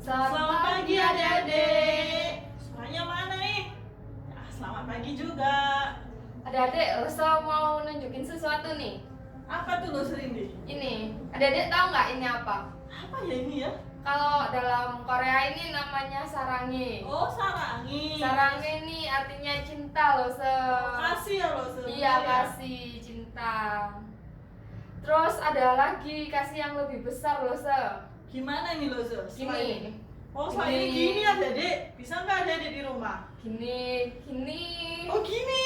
Selamat pagi adik-adik. Suaranya mana nih? Ya, selamat pagi juga. Adik-adik, Rosa mau nunjukin sesuatu nih. Apa tuh lo Serindi? Ini, adik-adik tahu nggak ini apa? Apa ya ini ya? Kalau dalam Korea ini namanya sarangi. Oh, sarangi. Sarangi ini artinya cinta loh, Kasih ya lo Ser. Iya, kasih, cinta. Terus ada lagi kasih yang lebih besar loh, Gimana ini lo Ser? Gini. Oh, selain gini adik-adik. Bisa nggak adik-adik di rumah? Gini. Oh, gini.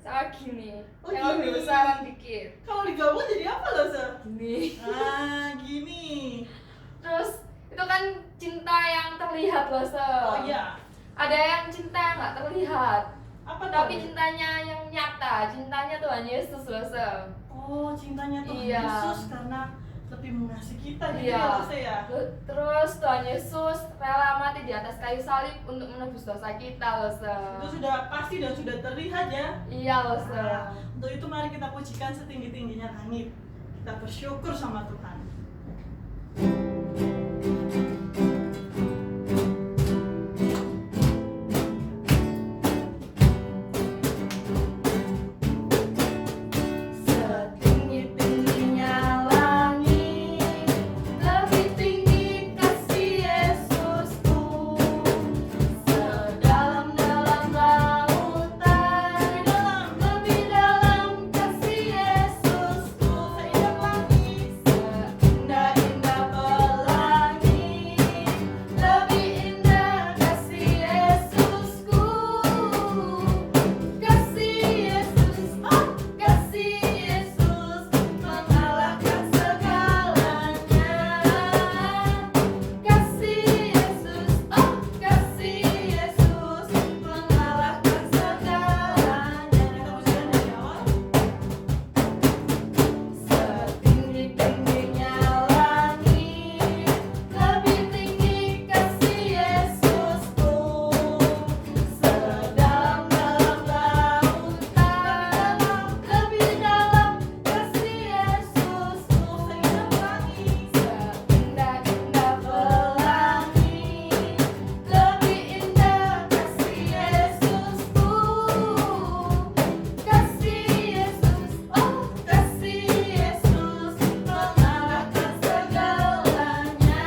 Sama gini. Oh, yang gini. lebih besaran dikit. Kalau digabung jadi apa lo Ser? Gini. Ah, gini. Terus itu kan cinta yang terlihat loh, Oh iya. Ada yang cinta yang nggak terlihat, Apa tuh? tapi cintanya yang nyata, cintanya Tuhan Yesus loh, Oh, cintanya Tuhan Iya. Yesus karena lebih mengasihi kita gitu Iya. ya Lo Ser ya. Terus Tuhan Yesus rela mati di atas kayu salib untuk menebus dosa kita loh, Itu sudah pasti dan sudah terlihat ya. Iya loh, Nah, untuk itu mari kita pujikan setinggi-tingginya langit. Kita bersyukur sama Tuhan. Setinggi-tingginya langit, lebih tinggi kasih Yesusku. Sedalam-dalam lautan, lebih dalam kasih Yesusku. Seindah langit, Seindah-indah pelangi, lebih indah kasih Yesusku. Kasih Yesus, oh kasih Yesus, mengalahkan segalanya. Kasih Yesus, oh kasih Yesus, mengalahkan segalanya. kita pujikan dari awal. Setinggi-tingginya langit, lebih tinggi kasih Yesusku. Sedalam-dalam lautan, lebih dalam kasih Yesusku. Seindah langit, Seindah-indah pelangi, lebih indah kasih Yesusku. Kasih Yesus, oh kasih Yesus, mengalahkan segalanya.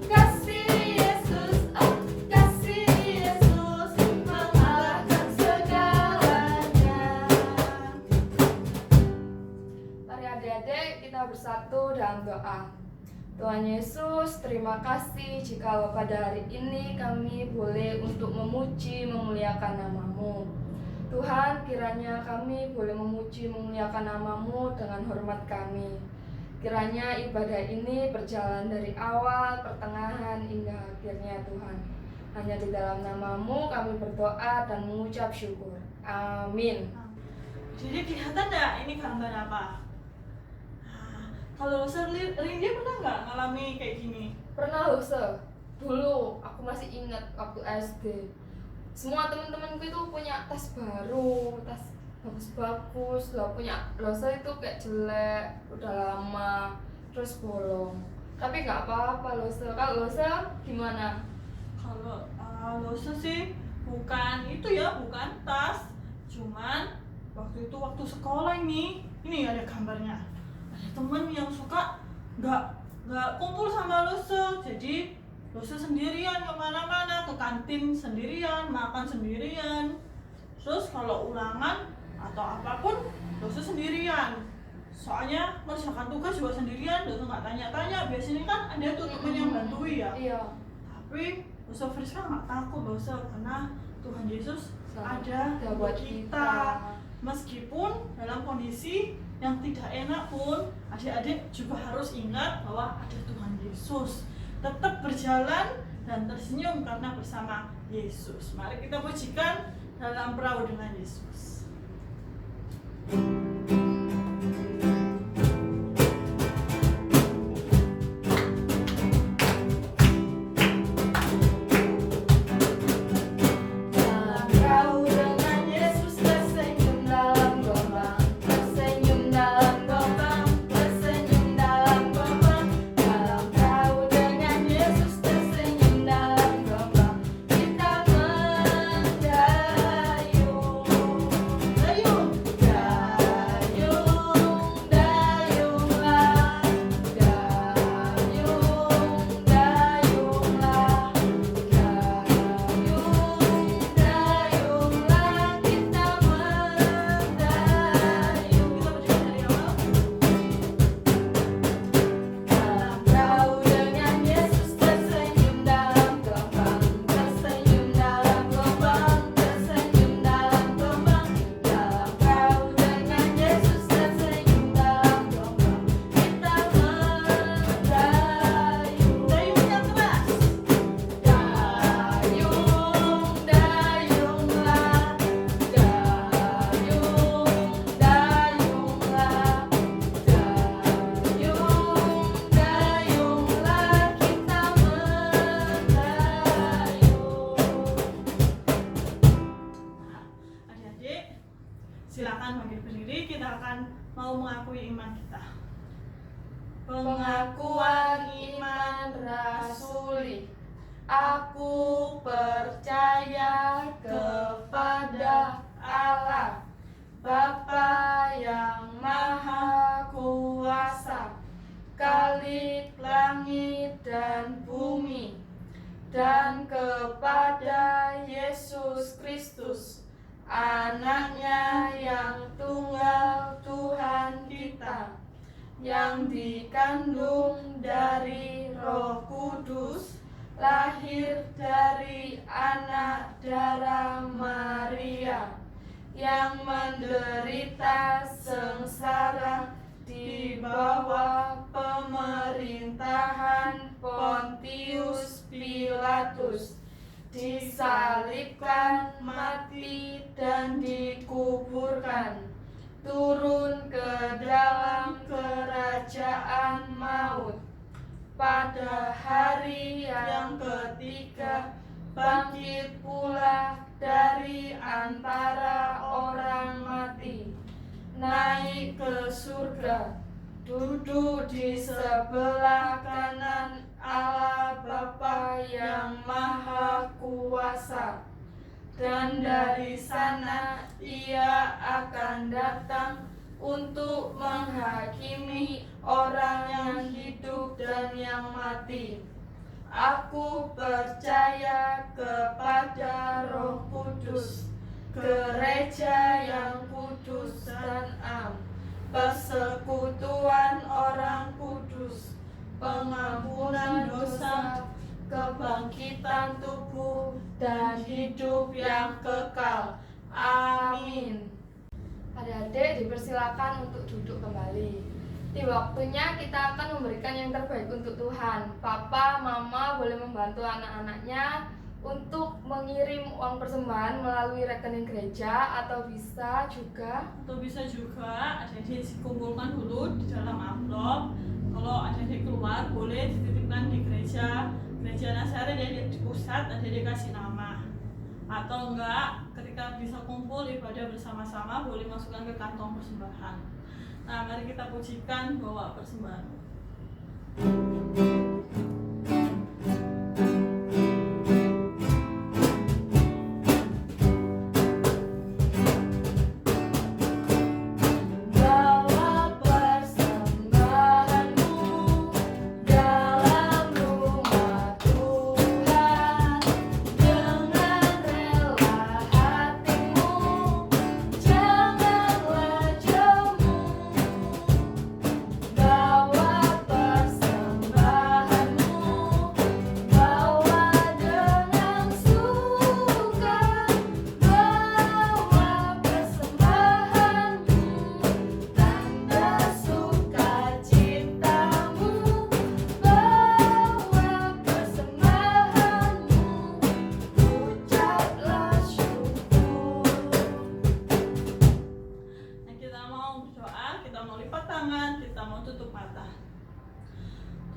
Kasih Yesus, oh kasih Yesus, mengalahkan segalanya. Mari adik-adik kita bersatu dalam doa. Tuhan Yesus, terima kasih jikalau pada hari ini kami boleh untuk memuji, memuliakan nama-Mu. Tuhan, kiranya kami boleh memuji, memuliakan nama-Mu dengan hormat kami. Kiranya ibadah ini berjalan dari awal, pertengahan, hingga akhirnya Tuhan. Hanya di dalam nama-Mu kami berdoa dan mengucap syukur. Amin. jadi kelihatan nggak ini gambar apa? Nah, kalau Serindi pernah nggak ngalami kayak gini? Pernah loh, dulu aku masih ingat waktu SD. Semua teman-temanku itu punya tas baru, tas bagus-bagus, lah punya Losa itu kayak jelek, udah lama, terus bolong. Tapi nggak apa-apa Losa. Kalau Losa gimana? Kalau Losa sih bukan itu ya, bukan tas. Cuman waktu sekolah ini ada gambarnya. Ada temen yang suka nggak kumpul sama Losa, jadi Losa sendirian kemana-mana, ke kantin sendirian, makan sendirian. Terus kalau ulangan atau apapun Losa sendirian. Soalnya mengerjakan tugas juga sendirian, Losa nggak tanya-tanya. Biasanya kan ada tuh temen yang bantuin ya. Iya. Tapi Losa Friska nggak takut Losa, karena Tuhan Yesus ada Ada buat kita. Meskipun dalam kondisi yang tidak enak pun, adik-adik juga harus ingat bahwa ada Tuhan Yesus. Tetap berjalan dan tersenyum karena bersama Yesus. Mari kita pujikan dalam perahu dengan Yesus. Dalam perahu dengan Yesus tersenyum dalam gelombang, tersenyum dalam gelombang, tersenyum dalam gelombang. Dalam perahu dengan Yesus mau mengakui iman kita. Pengakuan iman rasuli. Aku percaya kepada Allah, Bapa yang Maha Kuasa, Khalik langit dan bumi, dan kepada Yesus Kristus, Anaknya yang tunggal Tuhan kita, yang dikandung dari Roh Kudus, lahir dari anak darah Maria, yang menderita sengsara di bawah pemerintahan Pontius Pilatus, disalibkan, mati, dan dikuburkan, turun ke dalam kerajaan maut. Pada hari yang ketiga, bangkit pula dari antara orang mati, naik ke surga, duduk di sebelah kanan Allah Bapa yang Maha Kuasa, dan dari sana Ia akan datang untuk menghakimi orang yang hidup dan yang mati. Aku percaya kepada Roh Kudus, gereja yang kudus dan am, persekutuan orang kudus, pengampunan dosa, kebangkitan tubuh, dan hidup yang kekal. Amin. Adik-adik dipersilakan untuk duduk kembali. Di waktunya kita akan memberikan yang terbaik untuk Tuhan. Papa, Mama boleh membantu anak-anaknya untuk mengirim uang persembahan melalui rekening gereja, atau bisa juga adik-adik dikumpulkan dulu di dalam amplop. Kalau adik-adik keluar boleh dititipkan di gereja Nazaret ya, di pusat adik-adik kasih nama. Atau enggak, ketika bisa kumpul ibadah bersama-sama boleh masukkan ke kantong persembahan. Nah, mari kita pujikan bawa persembahan.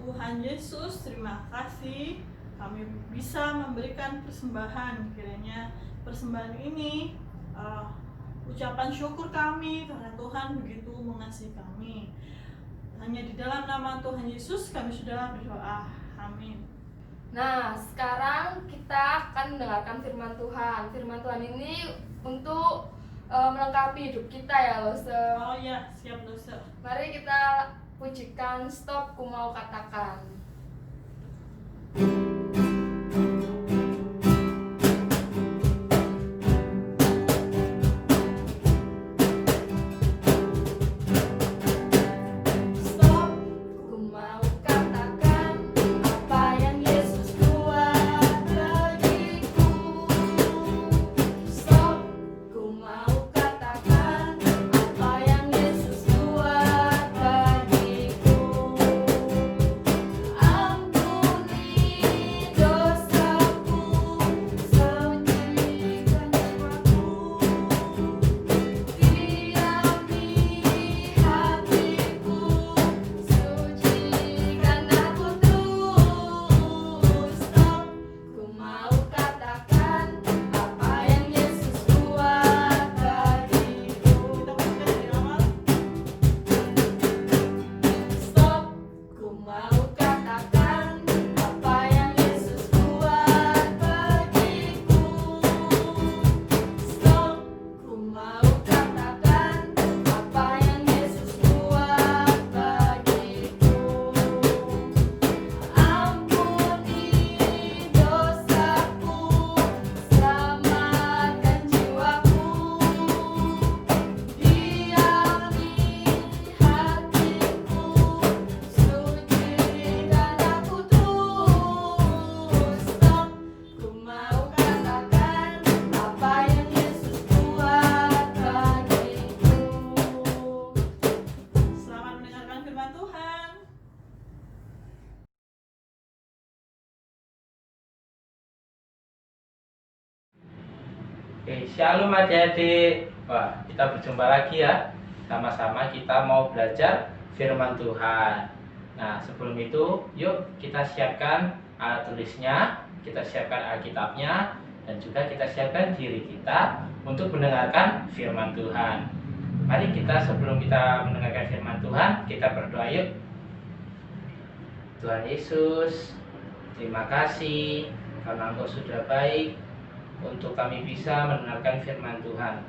Tuhan Yesus, terima kasih kami bisa memberikan persembahan. Kiranya persembahan ini ucapan syukur kami karena Tuhan begitu mengasihi kami. Hanya di dalam nama Tuhan Yesus kami sudah berdoa. Amin. Nah, sekarang kita akan mendengarkan firman Tuhan. Firman Tuhan ini untuk melengkapi hidup kita ya, Lose. Oh ya, siap Lose. Mari kita pujikan Stop Ku Mau Katakan. Oke, shalom adik-adik. Wah, kita berjumpa lagi ya. Sama-sama kita mau belajar firman Tuhan. Nah, sebelum itu, yuk kita siapkan alat tulisnya, kita siapkan Alkitabnya, dan juga kita siapkan diri kita untuk mendengarkan firman Tuhan. Mari kita sebelum kita mendengarkan firman Tuhan, kita berdoa yuk. Tuhan Yesus, terima kasih karena Engkau sudah baik untuk kami bisa mendengarkan firman Tuhan.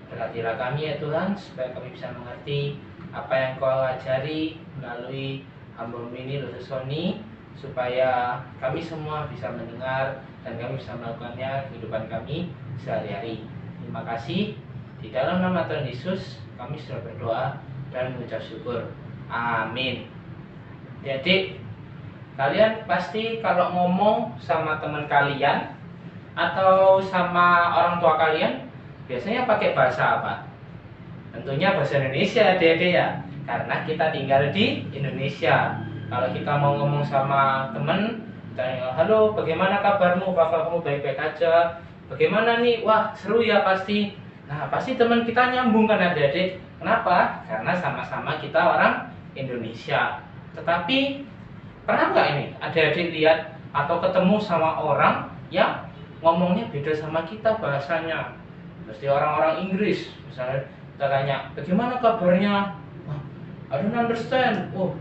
Berkatilah kami ya Tuhan, supaya kami bisa mengerti apa yang Kau ajari melalui hamba-Mu ini, Dr. Sony, supaya kami semua bisa mendengar dan kami bisa melakukannya kehidupan kami sehari-hari. Terima kasih. Di dalam nama Tuhan Yesus, kami sudah berdoa dan mengucap syukur. Amin. Jadi, kalian pasti kalau ngomong sama teman kalian atau sama orang tua kalian biasanya pakai bahasa apa? Tentunya bahasa Indonesia, adik-adik ya, karena kita tinggal di Indonesia. Kalau kita mau ngomong sama temen, kita halo, bagaimana kabarmu? Apakah kamu baik-baik aja? Bagaimana nih? Wah, seru ya pasti. Nah, pasti teman kita nyambung kan adik-adik. Kenapa? Karena sama-sama kita orang Indonesia. Tetapi pernah nggak ini adik-adik lihat atau ketemu sama orang yang ngomongnya beda sama kita bahasanya? Pasti orang-orang Inggris, misalnya kita tanya, bagaimana kabarnya? I don't understand. Oh,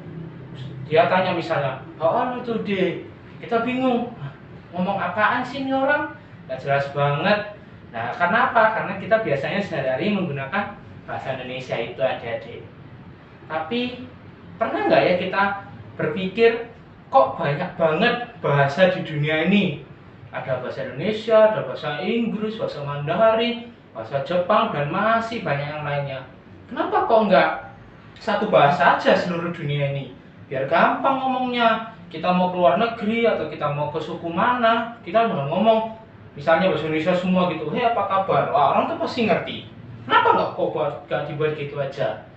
dia tanya misalnya, how are you today? Kita bingung, ngomong apaan sih ini orang? Gak jelas banget. Nah, karena apa? Karena kita biasanya sehari-hari menggunakan bahasa Indonesia itu adik-adik. Tapi pernah nggak ya kita berpikir, kok banyak banget bahasa di dunia ini? Ada bahasa Indonesia, ada bahasa Inggris, bahasa Mandarin, bahasa Jepang, dan masih banyak yang lainnya. Kenapa kok nggak satu bahasa aja seluruh dunia ini? Biar gampang ngomongnya. Kita mau keluar negeri atau kita mau ke suku mana, kita udah ngomong misalnya bahasa Indonesia semua gitu. Hei, apa kabar? Wah, orang tuh pasti ngerti. Kenapa nggak dibuat gitu aja?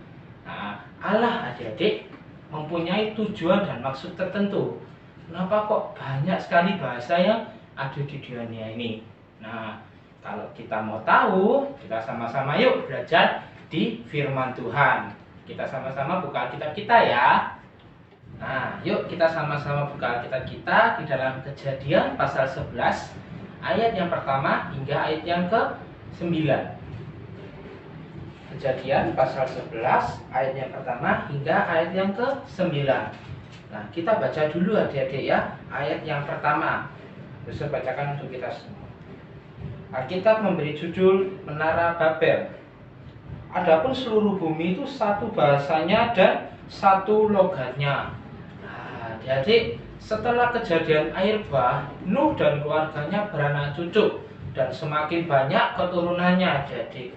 Nah, Allah adik-adik mempunyai tujuan dan maksud tertentu. Kenapa kok banyak sekali bahasa yang ada di dunia ini? Nah, kalau kita mau tahu, kita sama-sama yuk belajar di firman Tuhan. Kita sama-sama buka Alkitab kita ya. Nah, yuk kita sama-sama buka Alkitab kita di dalam Kejadian pasal 11 ayat yang pertama hingga ayat yang ke-9. Kejadian pasal 11 ayat yang pertama hingga ayat yang ke-9. Nah, kita baca dulu adik-adik ya, ayat yang pertama. Terus saya bacakan untuk kita semua. Alkitab memberi judul Menara Babel. Adapun seluruh bumi itu satu bahasanya dan satu logatnya. Nah, adik-adik, setelah kejadian air bah, Nuh dan keluarganya beranak cucu dan semakin banyak keturunannya adik-adik.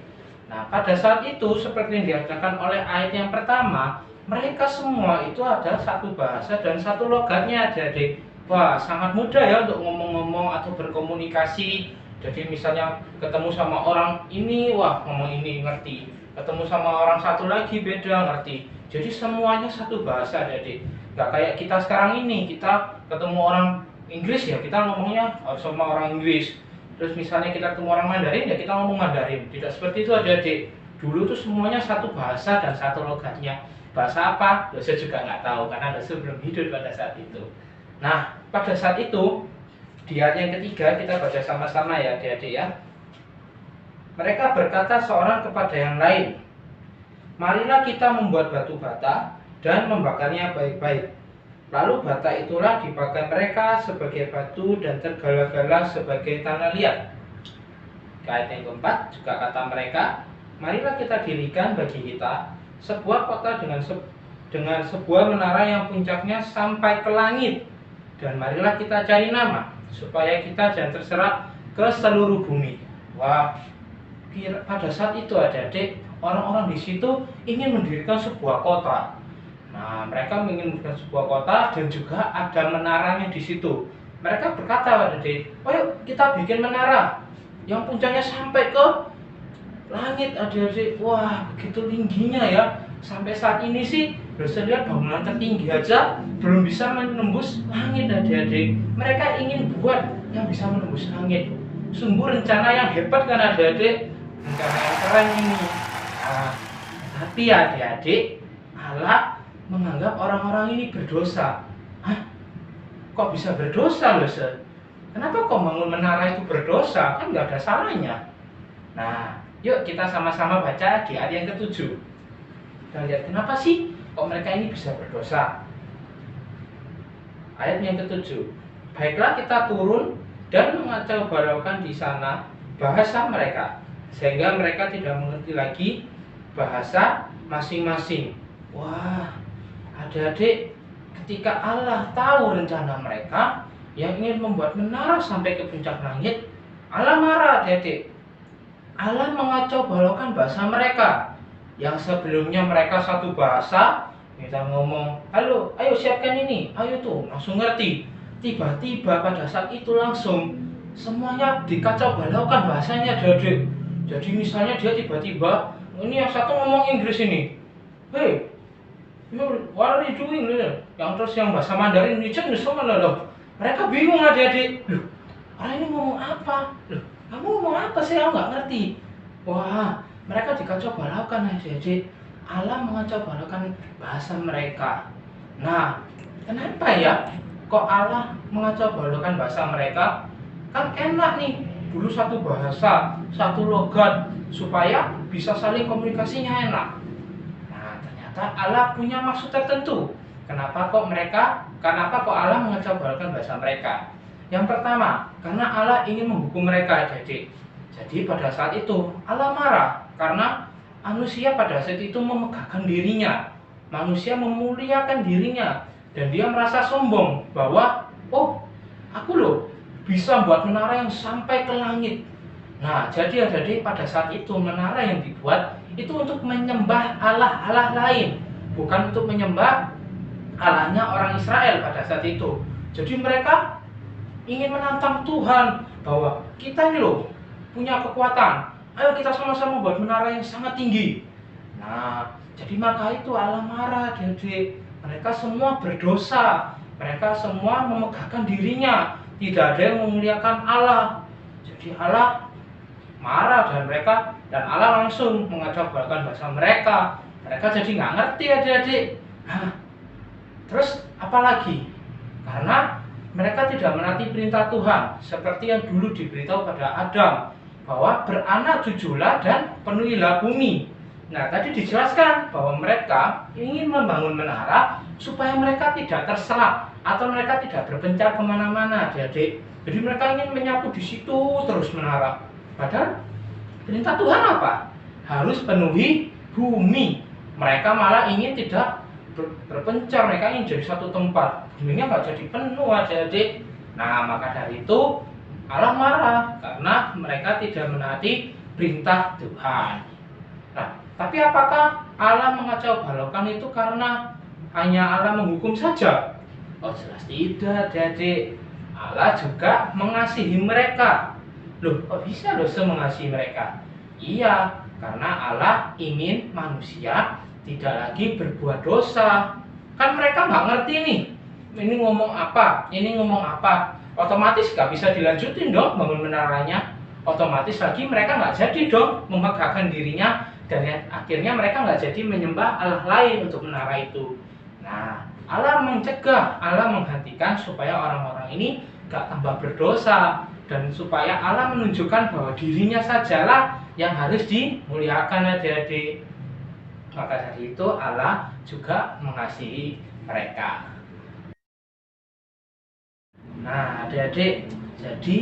Nah, pada saat itu seperti yang diajarkan oleh ayat yang pertama, mereka semua itu ada satu bahasa dan satu logatnya adik-adik. Wah, sangat mudah ya untuk ngomong-ngomong atau berkomunikasi. Jadi misalnya ketemu sama orang ini, wah ngomong ini ngerti. Ketemu sama orang satu lagi beda ngerti. Jadi semuanya satu bahasa adik-adik. Gak kayak kita sekarang ini, kita ketemu orang Inggris ya kita ngomongnya sama orang Inggris. Terus misalnya kita ketemu orang Mandarin ya kita ngomong Mandarin. Tidak seperti itu adik-adik. Dulu tuh semuanya satu bahasa dan satu logatnya. Bahasa apa? Saya juga nggak tahu karena saya belum hidup pada saat itu. Nah, pada saat itu di ayat yang ketiga kita baca sama-sama ya adik-adik ya. Mereka berkata seorang kepada yang lain, marilah kita membuat batu bata dan membakarnya baik-baik. Lalu bata itulah dipakai mereka sebagai batu dan tergala-gala sebagai tanah liat. Ayat yang keempat juga kata mereka, marilah kita dirikan bagi kita sebuah kota dengan sebuah menara yang puncaknya sampai ke langit. Dan marilah kita cari nama supaya kita jangan terserak ke seluruh bumi. Wah, pada saat itu adik-adik, orang-orang di situ ingin mendirikan sebuah kota. Nah, mereka ingin mendirikan sebuah kota dan juga ada menaranya di situ. Mereka berkata, adik-adik, ayo kita bikin menara yang puncaknya sampai ke langit adik-adik. Wah, begitu tingginya ya. Sampai saat ini sih, saya lihat bangunan tertinggi aja belum bisa menembus langit adik-adik. Mereka ingin buat yang bisa menembus langit. sungguh rencana yang hebat kan adik-adik, rencana yang keren ini. Nah, tapi adik-adik, Allah menganggap orang-orang ini berdosa. Hah? Kok bisa berdosa loh, Se? Kenapa kok bangun menara itu berdosa? Kan nggak ada salahnya. Nah, yuk kita sama-sama baca di ayat yang ke-7. Kita lihat kenapa sih kok mereka ini bisa berdosa. Ayat yang ke-7. Baiklah kita turun dan mengacau balaukan di sana bahasa mereka, sehingga mereka tidak mengerti lagi bahasa masing-masing. Wah, adik-adik, ketika Allah tahu rencana mereka yang ingin membuat menara sampai ke puncak langit, Allah marah, adik-adik. Allah mengacau balaukan bahasa mereka. Yang sebelumnya mereka satu bahasa, kita ngomong, halo, ayo siapkan ini, ayo tuh, langsung ngerti. Tiba-tiba pada saat itu langsung semuanya dikacau balaukan bahasanya, adik-adik. Jadi misalnya dia tiba-tiba, ini yang satu ngomong Inggris ini, hey, what are you doing? Yang terus yang bahasa Mandarin ini semua loh. Mereka bingung adik-adik. Loh, orang ini ngomong apa? Loh, kamu ngomong apa sih? Aku nggak ngerti. Wah, mereka dikacau balaukan adik-adik. Allah mengacau balaukan bahasa mereka. Nah, kenapa ya? Kok Allah mengacau balaukan bahasa mereka? Kan enak nih, dulu satu bahasa, satu logat, supaya bisa saling komunikasinya enak. Allah punya maksud tertentu. Kenapa kok Allah mengacau balaukan bahasa mereka? Yang pertama, karena Allah ingin menghukum mereka, adik-adik. Jadi pada saat itu Allah marah karena manusia pada saat itu memegahkan dirinya. Manusia memuliakan dirinya dan dia merasa sombong bahwa aku loh bisa buat menara yang sampai ke langit. Nah, jadi adik-adik, pada saat itu menara yang dibuat itu untuk menyembah Allah lain, bukan untuk menyembah Allahnya orang Israel pada saat itu. Jadi mereka ingin menantang Tuhan bahwa kita ini loh punya kekuatan. Ayo kita sama-sama buat menara yang sangat tinggi. Nah, jadi maka itu Allah marah, adik-adik. Mereka semua berdosa. Mereka semua memegahkan dirinya. Tidak ada yang memuliakan Allah. Jadi Allah marah dan Allah langsung mengacau balaukan bahasa mereka. Mereka jadi nggak ngerti, adik-adik. Nah, terus apa lagi? Karena mereka tidak menaati perintah Tuhan, seperti yang dulu diberitahu pada Adam, bahwa beranak cuculah dan penuhilah bumi. Nah, tadi dijelaskan bahwa mereka ingin membangun menara supaya mereka tidak terserap atau mereka tidak berpencar kemana-mana, adik-adik. Jadi mereka ingin menyapu di situ terus menara. Padahal perintah Tuhan apa? Harus penuhi bumi. Mereka malah ingin tidak berpencar, mereka ingin jadi satu tempat. Buminya nggak jadi penuh, adik-adik. Nah, maka dari itu Allah marah karena mereka tidak menaati perintah Tuhan. Nah, tapi apakah Allah mengacau balaukan itu karena hanya Allah menghukum saja? Oh, jelas tidak, adik-adik. Allah juga mengasihi mereka. Loh, kok bisa loh mengasihi mereka? Iya, karena Allah ingin manusia tidak lagi berbuat dosa. Kan mereka nggak ngerti nih, ini ngomong apa, ini ngomong apa. Otomatis nggak bisa dilanjutin dong bangun menaranya. Otomatis lagi mereka nggak jadi dong memegahkan dirinya. Dan akhirnya mereka nggak jadi menyembah Allah lain untuk menara itu. Nah, Allah mencegah, Allah menghentikan supaya orang-orang ini nggak tambah berdosa. Dan supaya Allah menunjukkan bahwa dirinya sajalah yang harus dimuliakan, adik-adik. Maka dari itu Allah juga mengasihi mereka. Nah, adik-adik, jadi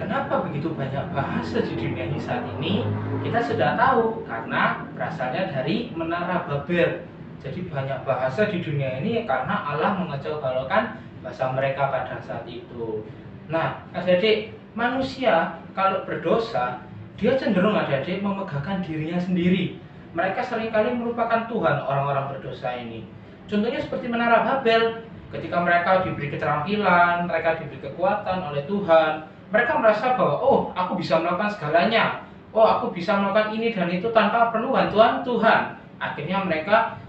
kenapa begitu banyak bahasa di dunia ini saat ini? Kita sudah tahu karena berasalnya dari Menara Babel. Jadi banyak bahasa di dunia ini karena Allah mengacau balaukan bahasa mereka pada saat itu. Nah, adik-adik, manusia kalau berdosa, dia cenderung, adik-adik, memegahkan dirinya sendiri. Mereka seringkali merupakan Tuhan orang-orang berdosa ini. Contohnya seperti Menara Babel, ketika mereka diberi keterampilan, mereka diberi kekuatan oleh Tuhan, mereka merasa bahwa, aku bisa melakukan segalanya. Aku bisa melakukan ini dan itu tanpa perlu bantuan Tuhan. Akhirnya mereka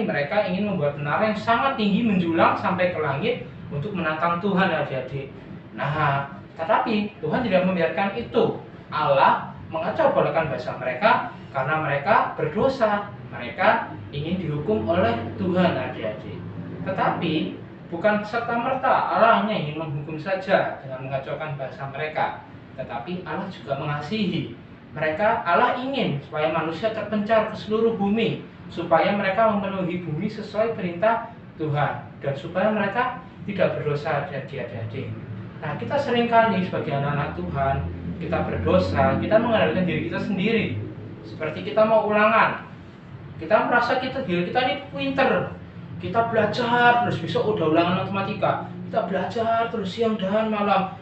mereka ingin membuat menara yang sangat tinggi menjulang sampai ke langit untuk menantang Tuhan, adik-adik. Nah, Tetapi Tuhan tidak membiarkan itu. Allah mengacau balakan bahasa mereka karena mereka berdosa. Mereka ingin dihukum oleh Tuhan, adik-adik. Tetapi bukan serta-merta Allah hanya ingin menghukum saja dengan mengacaukan bahasa mereka, tetapi Allah juga mengasihi mereka. Allah ingin supaya manusia terpencar ke seluruh bumi, supaya mereka memenuhi bumi sesuai perintah Tuhan, dan supaya mereka tidak berdosa, adik-adik. Nah, kita seringkali sebagai anak-anak Tuhan, kita berdosa, kita mengandalkan diri kita sendiri. Seperti kita mau ulangan, kita merasa diri kita ini pinter, kita belajar terus, besok udah ulangan matematika, kita belajar terus siang dan malam,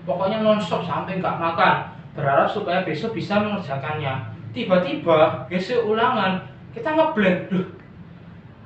pokoknya nonstop sampai nggak makan, berharap supaya besok bisa mengerjakannya. Tiba-tiba besok ulangan kita ngeblank,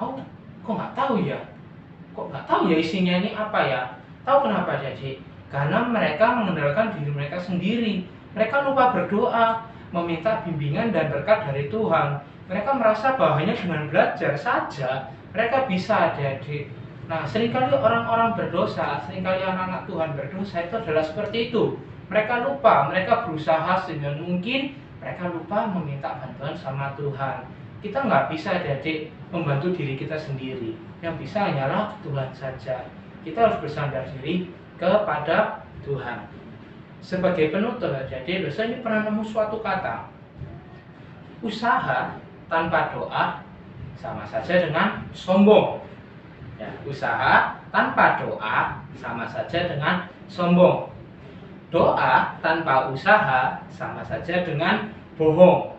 kok nggak tahu ya isinya ini apa ya. Tahu kenapa, jadi karena mereka mengandalkan diri mereka sendiri. Mereka lupa berdoa, meminta bimbingan dan berkat dari Tuhan. Mereka merasa bahwa hanya dengan belajar saja mereka bisa, adik-adik. Nah, seringkali orang-orang berdosa, seringkali anak-anak Tuhan berdosa itu adalah seperti itu. Mereka lupa, mereka berusaha sehingga mungkin mereka lupa meminta bantuan sama Tuhan. Kita nggak bisa, adik-adik, membantu diri kita sendiri. Yang bisa hanyalah Tuhan saja. Kita harus bersandar diri kepada Tuhan. Sebagai penutup, adik-adik, dosa ini pernah nemu suatu kata, usaha tanpa doa sama saja dengan sombong. Ya, usaha tanpa doa sama saja dengan sombong. Doa tanpa usaha sama saja dengan bohong.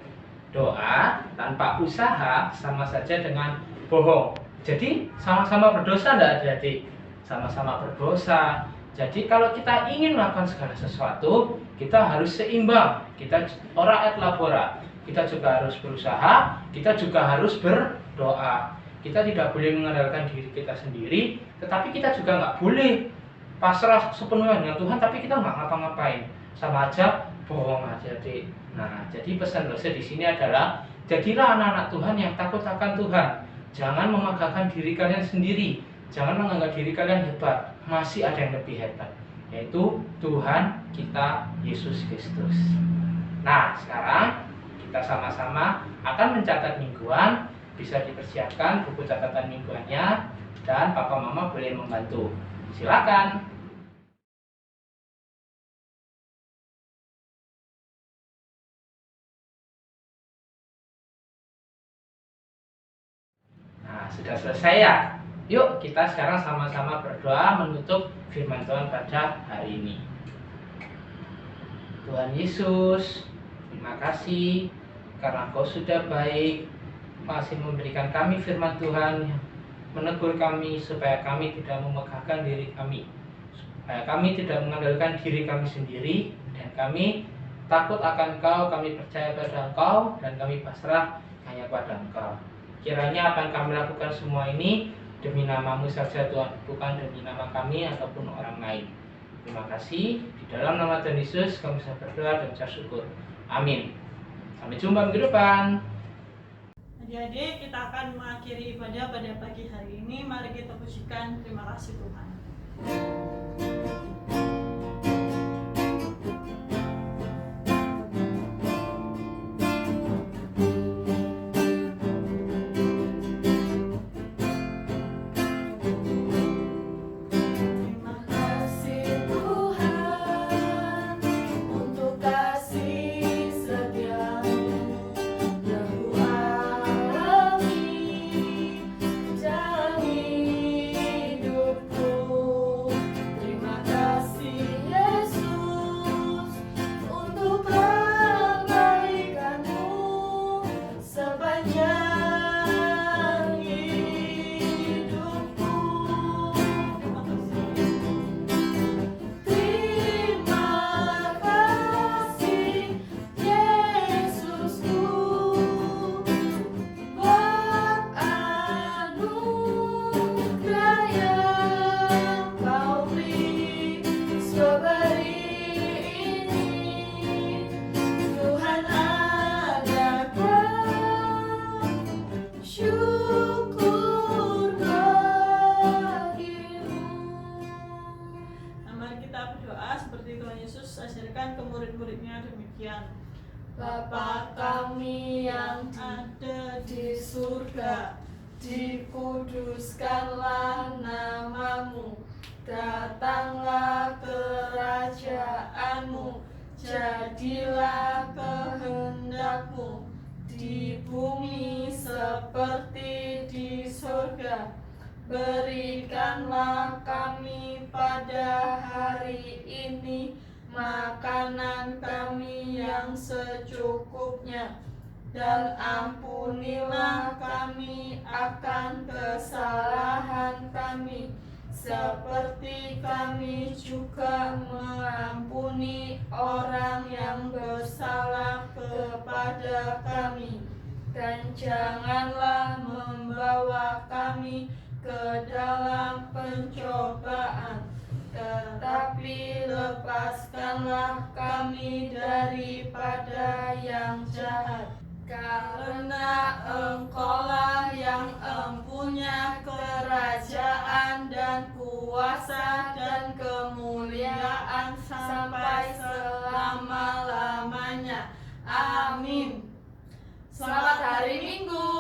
Doa tanpa usaha sama saja dengan bohong. Jadi sama-sama berdosa, enggak, adik-adik? Sama-sama berdosa. Jadi kalau kita ingin melakukan segala sesuatu, kita harus seimbang. Kita ora et labora. Kita juga harus berusaha, kita juga harus berdoa. Kita tidak boleh mengandalkan diri kita sendiri, tetapi kita juga nggak boleh pasrah sepenuhnya dengan Tuhan, tapi kita nggak ngapa-ngapain. Sama aja bohong, adik-adik. Nah, jadi pesan dosa di sini adalah jadilah anak-anak Tuhan yang takut akan Tuhan. Jangan memegahkan diri kalian sendiri. Jangan menganggap diri kalian hebat. Masih ada yang lebih hebat, yaitu Tuhan kita Yesus Kristus. Nah, sekarang kita sama-sama akan mencatat mingguan. Bisa dipersiapkan buku catatan mingguannya, dan papa mama boleh membantu. Silakan. Nah, sudah selesai ya? Yuk kita sekarang sama-sama berdoa menutup firman Tuhan pada hari ini. Tuhan Yesus, terima kasih karena Engkau sudah baik, masih memberikan kami firman Tuhan, menegur kami supaya kami tidak memegahkan diri kami, supaya kami tidak mengandalkan diri kami sendiri, dan kami takut akan Engkau, kami percaya pada Engkau, dan kami pasrah hanya pada Engkau. Kiranya apa yang kami lakukan semua ini demi nama-Mu saja Tuhan, bukan demi nama kami ataupun orang lain. Terima kasih. Di dalam nama Tuhan Yesus kami bisa berdoa dan ucap syukur. Amin. Sampai jumpa minggu depan. Adik-adik, kita akan mengakhiri ibadah pada pagi hari ini. Mari kita pujikan. Terima kasih Tuhan. Hidupku kita berdoa seperti Tuhan Yesus ajarkan ke murid-muridnya demikian. Bapa kami yang ada di surga, dikuduskanlah namamu, datanglah kerajaanmu, jadilah kehendakmu di bumi seperti di surga. Berikanlah kami pada hari ini makanan kami yang secukupnya, dan ampunilah kami akan kesalahan kami, seperti kami juga mengampuni orang yang bersalah kepada kami. Dan janganlah membawa kami ke dalam pencobaan, tetapi lepaskanlah kami daripada yang jahat. Karena Engkaulah yang empunya kerajaan dan kuasa dan kemuliaan sampai selama-lamanya. Amin. Selamat hari Minggu.